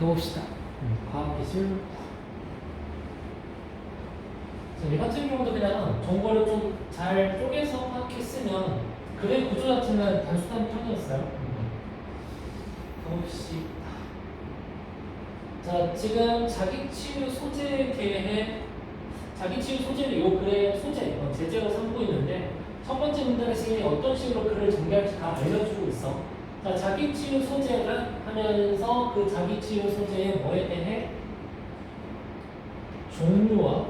가봅시다. 과학기술. 이 같은 경우도 그냥 정보를 좀 잘 쪼개서 파악했으면 글의 구조 자체는 단순한 편이었어요. 가봅시다. 자, 지금 자기치유 소재에 대해 자기치유 소재를 이 글의 소재, 제재로 삼고 있는데 첫 번째 문단에서 어떤 식으로 글을 전개할지 다 알려주고 있어. 자, 자기치유 소재를 하면서 그 자기치유 소재의 뭐에 대해 종류와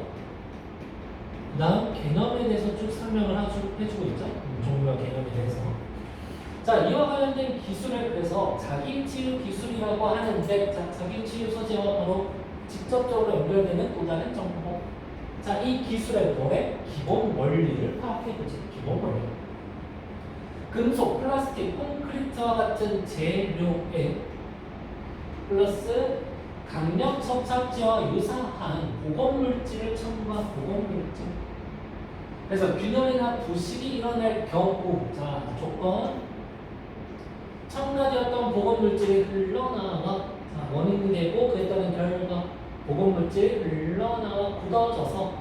그다음 개념에 대해서 쭉 설명을 해주고 있죠. 종류와 개념에 대해서. 자, 이와 관련된 기술을 그래서 자기치유 기술이라고 하는데, 자, 자기치유 소재와 바로 직접적으로 연결되는 또 다른 정보. 자, 이 기술의 뭐에? 기본 원리를 파악해보지. 기본 원리. 금속, 플라스틱, 콘크리트와 같은 재료에 플러스 강력 접착제와 유사한 보건물질을 첨가한 보건물질. 그래서 균열이나 부식이 일어날 경우, 자, 조건. 첨가되었던 보건물질이 흘러나와, 자, 원인이 되고 그에 따른 결과 보건물질이 흘러나와 굳어져서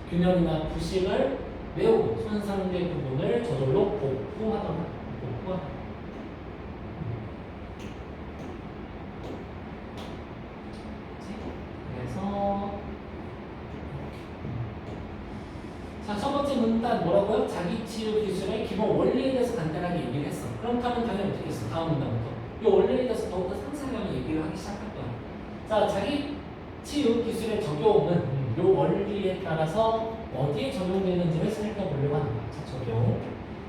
균열이나 부식을 메우고 손상된 부분을 저절로 복구하더라. 그래서 자, 첫 번째 문단 뭐라고요? 자기치유 기술의 기본 원리에 대해서 간단하게 얘기를 했어. 그렇다면 당연히 어떻게 했어? 다음 문단부터 이 원리에 대해서 더욱더 상세하게 얘기를 하기 시작할 거야. 자, 자기치유 기술의 적용은 이 원리에 따라서 어디에 적용되는지를 살펴보려고 하는 거야. 자, 적용.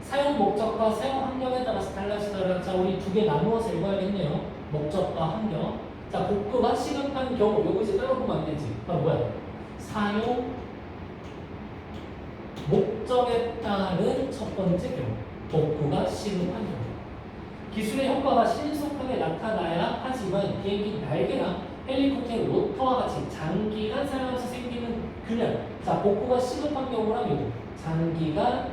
사용 목적과 사용 환경에 따라서 달라지더라. 자, 우리 두 개 나누어서 읽어야겠네요. 목적과 환경. 자, 복구가 시급한 경우, 요거 이제 따로 보면 안 되지. 뭐야? 사용 목적에 따른 첫 번째 경우, 복구가 시급한 경우. 기술의 효과가 신속하게 나타나야 하지만 비행기 날개나 헬리콥터의 로터와 같이 장기간 사용하면서 생기는 균열. 자, 복구가 시급한 경우랑 요거 장기간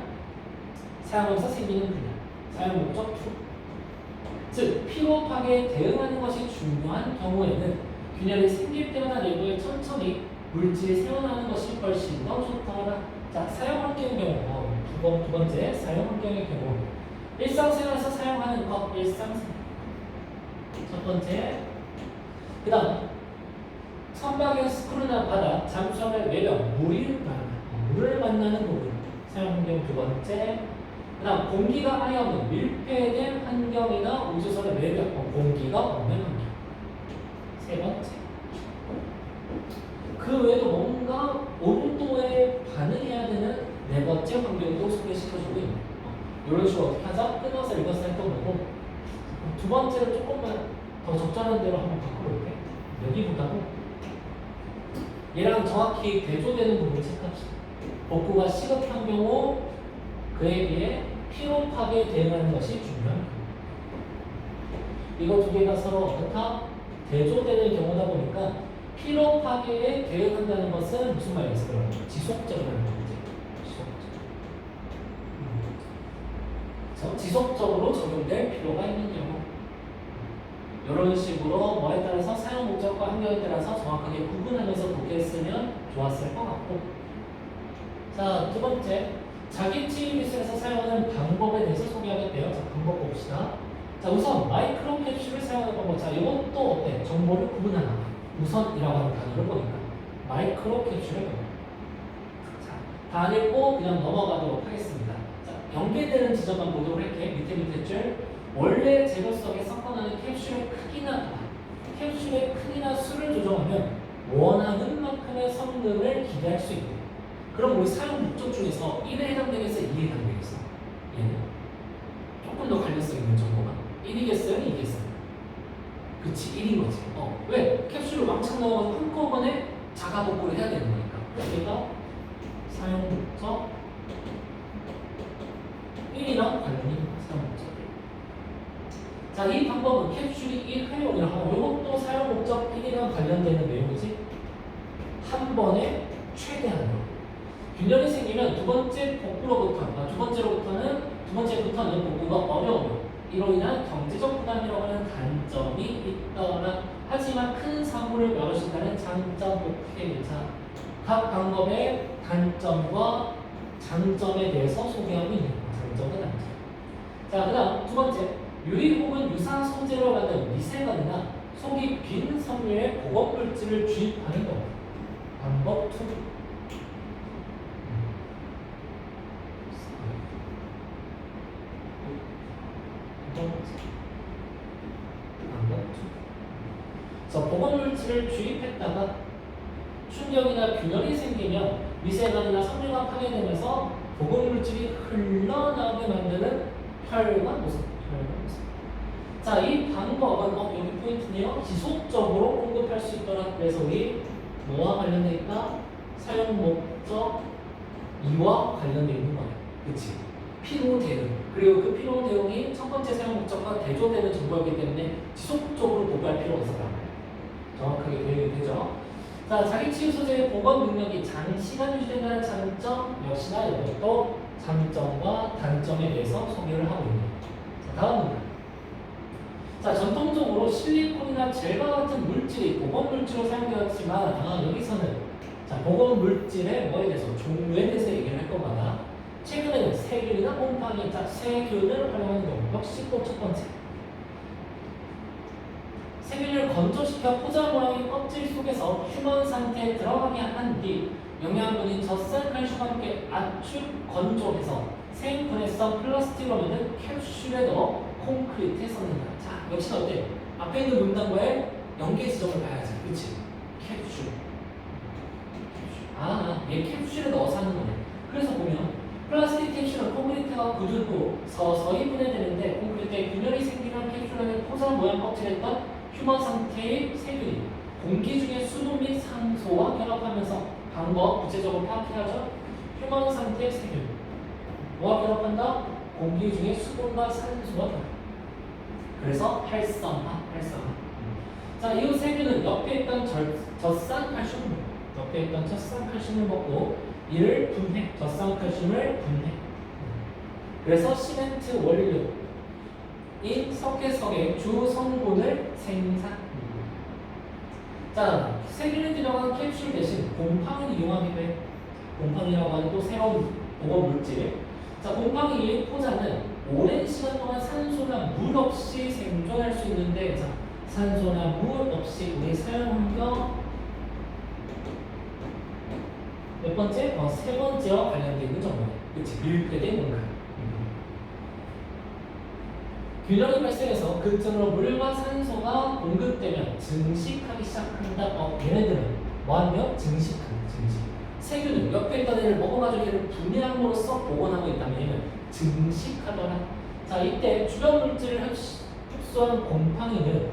사용하면서 생기는 균열. 사용 목적 2. 즉, 피로 파괴에 대응하는 것이 중요한 경우에는 균열이 생길 때마다 내부에 천천히 물질이 새어나오는 것이 훨씬 더 좋더라. 자, 사용 환경의 경우, 두 번째 사용 환경의 경우, 일상생활에서 사용하는 것, 일상생활. 첫 번째. 그 다음, 선박의 스크루나 바다, 잠수함의 외벽, 물을 만나는 부분, 사용 환경 두 번째. 그 다음, 공기가 아예 없는 밀폐된 환경이나 우주선의 외벽, 공기가 없는 환경. 세 번째. 그 외에도 뭔가 온도에 반응해야 되는 네 번째 환경도 소개시켜주고 있는 이런 식으로 어떻게 하자? 끊어서 읽어서 살펴보고 두 번째를 조금만 더 적절한 대로 한번 바꿔볼게. 여기보다도 얘랑 정확히 대조되는 부분을 체크합시다. 복구가 시급한 경우 그에 비해 피로 파괴에 대응하는 것이 중요한 경우. 이거 두 개가 서로 어떻다? 대조되는 경우다 보니까 피로 파괴에 대응한다는 것은 무슨 말이겠어? 지속적이라는 거지. 지속적으로 적용될 필요가 있는 경우. 이런 식으로 뭐에 따라서 사용 목적과 환경에 따라서 정확하게 구분하면서 독해했으면 좋았을 것 같고. 자, 두 번째. 자기치유 기술에서 사용하는 방법에 대해서 소개하겠대요. 자, 방법 봅시다. 자, 우선 마이크로 캡슐을 사용하는 방법. 자, 이것도 어때? 정보를 구분하나. 우선이라고 하는 단어를 보니까 마이크로 캡슐을 자, 다 안 읽고 그냥 넘어가도록 하겠습니다. 자, 연계되는 지점만 보도록 할게. 밑에 줄. 원래 재료 속에 섞어나는 캡슐의 크기나 캡슐의 크기나 수를 조정하면 원하는 만큼의 성능을 기대할 수 있고. 그럼 우리 사용 목적 중에서 1에 해당되겠어? 2에 해당되겠어? 얘는 조금 더 관련성 있는 정보가 1이겠어요? 2겠어요? 그치, 1인 거지. 왜? 캡슐을 왕창 넣어서 한꺼번에 자가 복구를 해야 되는 거니까. 그러니까 사용 목적 1이랑 관련이 사용 목적 1. 자, 이 방법은 캡슐이 1 회용이라고 하고 이것도 사용 목적 1이랑 관련되는 내용이지. 한 번에 최대한으로. 균열이 생기면 두 번째로부터는 복구가 어려워요. 이로 인한 경제적 부담이라고 하는 단점이 있더라. 하지만 하지만 큰 사고를 막을 수 있다는 장점 목표이자 각 방법의 단점과 장점에 대해서 소개하고 있는 장점과 단점. 자, 그다음 두 번째, 유리 혹은 유사 소재로 만든 미세관이나 속이 빈 섬유에 보건물질을 주입하는 경우. 방법 2. 그래서 보건물질을 주입했다가 충격이나 균열이 생기면 미세관이나 섬유가 파괴되면서 보건물질이 흘러나오게 만드는 혈관 모습. 자, 이 방법은 여기 포인트네요. 지속적으로 공급할 수 있도록. 그래서 우리 뭐와 관련돼 있다? 사용 목적 2와 관련돼 있는 거예요. 그치? 필요 대응. 그리고 그 필요 대응이 첫 번째 사용 목적과 대조되는 정보이기 때문에 지속적으로 보고할 필요가 있었단 말이에요. 정확하게 대응이 되죠. 자, 자기 치유 소재의 보건 능력이 장시간 유지된다는 장점 역시나 이것도 장점과 단점에 대해서 소개를 하고 있는 거예요. 자, 다음 문제. 자, 전통적으로 실리콘이나 젤과 같은 물질이 보건 물질로 사용되었지만 여기서는 자, 보건 물질의 뭐에 대해서 종류에 대해서 얘기를 할 거거나 최근에는 세균이나 곰팡이, 자, 세균을 활용하는 경우 역시 또 첫 번째. 세균을 건조시켜 포자 모양의 껍질 속에서 휴먼 상태에 들어가게 한 뒤 영양분인 젖산 칼슘과 함께 압축 건조해서 생분해성 플라스틱으로 만든 캡슐에 넣어 콘크리트에 섞는다. 자, 역시나 어때? 앞에 있는 문단과의 연계 지점을 봐야지. 그치? 캡슐. 얘 캡슐에 넣어서 하는 거네. 그래서 보면 플라스틱 캡슐은 콘크리트가 굳은 후 서서히 분해되는데 콘크리트에 균열이 생기면 캡슐 안에 포자 모양 껍질에 있던 휴먼 상태의 세균이 공기 중에 수분 및 산소와 결합하면서 방법 구체적으로 파악해야죠. 휴먼 상태의 세균 뭐와 결합한다? 공기 중에 수분과 산소와 결합. 그래서 활성화. 자, 이 세균은 옆에 있던 젖산 칼슘을 먹고 이를 분해, 젖산 칼슘을 분해. 그래서 시멘트 원료인 석회석의 주 성분을 생산. 자, 세균이 들어간 캡슐 대신 곰팡이를 이용하기도 해. 곰팡이라고 하는 또 새로운 보건 물질. 자, 곰팡이의 포자는 오랜 시간 동안 산소나 물 없이 생존할 수 있는데, 자, 산소나 물 없이 우리 사용 환경 몇 번째? 세 번째와 관련되어 있는 정보네. 그치? 밀폐된 공간. 균열이 발생해서 근처로 물과 산소가 공급되면 증식하기 시작한다. 얘네들은 뭐하며? 증식. 세균은 옆에 있던 애를 먹어가지고 얘를 분해함으로써 복원하고 있다면 얘는 증식하더라. 자, 이때 주변 물질을 흡수한 곰팡이는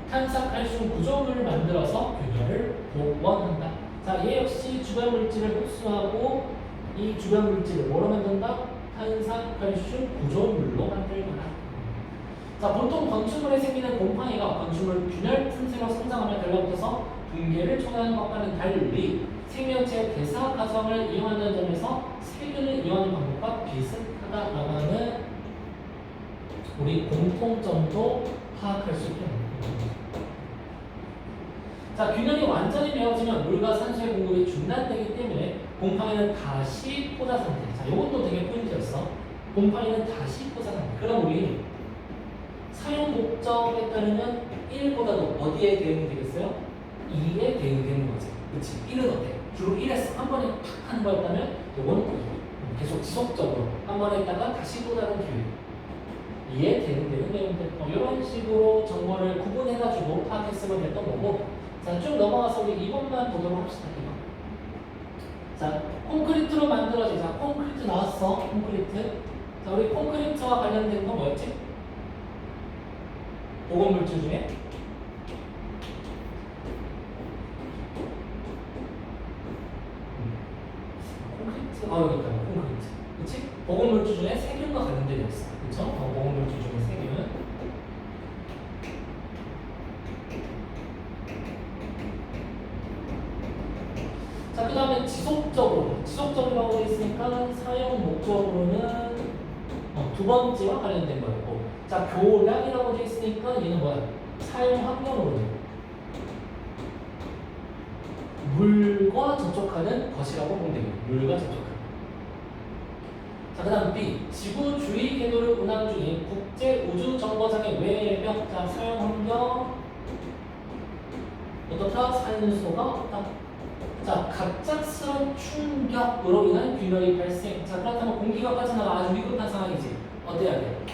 탄산칼슘 구조물을 만들어서 균열을 복원한다. 자, 얘 역시 주변 물질을 흡수하고 이 주변 물질을 뭐로 만든다? 탄산칼슘 구조물로 만들거나. 자, 보통 건축물에 생기는 곰팡이가 건축물 균열 틈새로 성장하며 달라붙어서 붕괴를 초래하는 것과는 달리 생명체의 대사 과정을 이용하는 점에서 세균을 이용하는 방법과 비슷하다라고 하는 우리 공통점도 파악할 수 있겠네요. 자, 균열이 완전히 메워지면 물과 산소의 공급이 중단되기 때문에 곰팡이는 다시 포자 상태. 자, 이것도 되게 포인트였어. 곰팡이는 다시 포자 상태. 그럼 우리 사용 목적에 따르면 1보다도 어디에 대응이 되겠어요? 2에 대응이 되는 거지. 그치? 1은 어때? 주로 1에서 한 번에 탁 하는 거였다면 이건 계속 지속적으로 한 번에 있다가 다시 또 다른 기회 2에 대응되는 내용들 이런 식으로 정보를 구분해가지고 파악했으면 됐던 거고. 자, 쭉 넘어가서 우리 2번만 보도록 합시다. 2번. 자, 콘크리트로 만들어진, 자, 콘크리트 나왔어. 콘크리트. 자, 우리 콘크리트와 관련된 건 뭐였지? 보건물질 중에 콘크리트, 여기 있다. 콘크리트. 그치? 보건물질 중에 세균과 관련된 게 있어. 그쵸? 보건물질 중에 세균. 자, 그 다음에 지속적이라고 되어 있으니까 사용 목적으로는 두 번째와 관련된 거였고, 자, 교량이라고 되어 있으니까 얘는 뭐야? 사용 환경으로 접촉하는 것이라고 보면 되겠네요. 룰과 접촉하는. 자, 그 다음 B. 지구 주위 궤도를 운항 중인 국제우주정거장의 외벽. 자, 사용 환경. 어떻다? 산소가 없다. 자, 갑작스런 충격으로 인한 균열이 발생. 자, 그렇다면 공기가 빠져나가 아주 위급한 상황이지. 어때야 돼?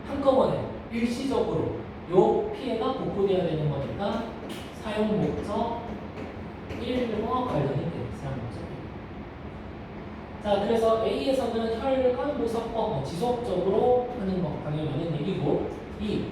한꺼번에 일시적으로 요 피해가 복구돼야 되는 거니까 사용 목적 1과 관련이 돼. 사용 목적 1. 자, 그래서 A에서는 혈관 보석법 지속적으로 하는 거 당연히 얘기고, 이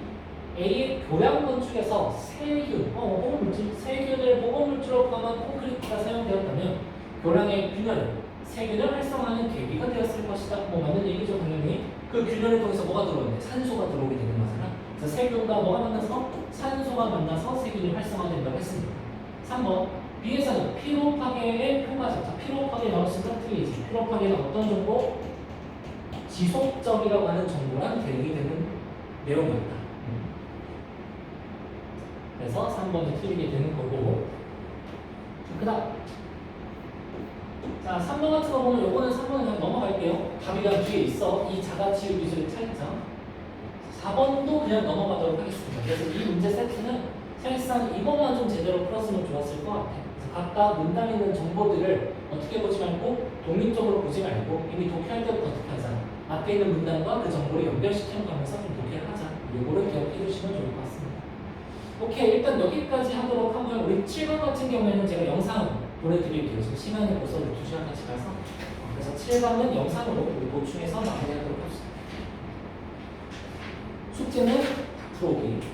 A의 교량 건축에서 세균, 보건물질, 세균을 보건물질로 포함한 콘크리트가 사용되었다면 교량의 균열은 세균을 활성화하는 계기가 되었을 것이다. 맞는 얘기죠, 당연히. 그 균열을 통해서 뭐가 들어오는데? 산소가 들어오게 되는 거잖아. 그래서 세균과 뭐가 만나서? 산소가 만나서 세균이 활성화된다고 했습니다. 3번. B에서는 피로 파괴의 효과죠. 자, 피로 파괴 나왔으니까 틀리지. 피로 파괴는 어떤 정보? 지속적이라고 하는 정보랑 대응이 되는 내용이었다. 그래서 3번이 틀리게 되는 거고. 그 다음. 자, 3번 같은 거 보면 요거는 3번은 그냥 넘어갈게요. 답이 그냥 뒤에 있어. 이 자가치유 기술의 차이점. 4번도 그냥 넘어가도록 하겠습니다. 그래서 이 문제 세트는 사실상 이것만 좀 제대로 풀었으면 좋았을 것 같아요. 그래서 각각 문단에 있는 정보들을 어떻게 보지 말고 독립적으로 보지 말고 이미 독해할 때부터 어떻게 하자. 앞에 있는 문단과 그 정보를 연결시켜 가면서 좀 독해를 하자. 요거를 기억해 주시면 좋을 것 같습니다. 오케이, 일단 여기까지 하도록 하고요. 우리 7번 같은 경우에는 제가 영상 보내드릴게요. 지금 시간이 벌써 2시간까지 가서. 그래서 7번은 영상으로 우리 보충해서 마무리하도록 합시다. 숙제는 풀어오기.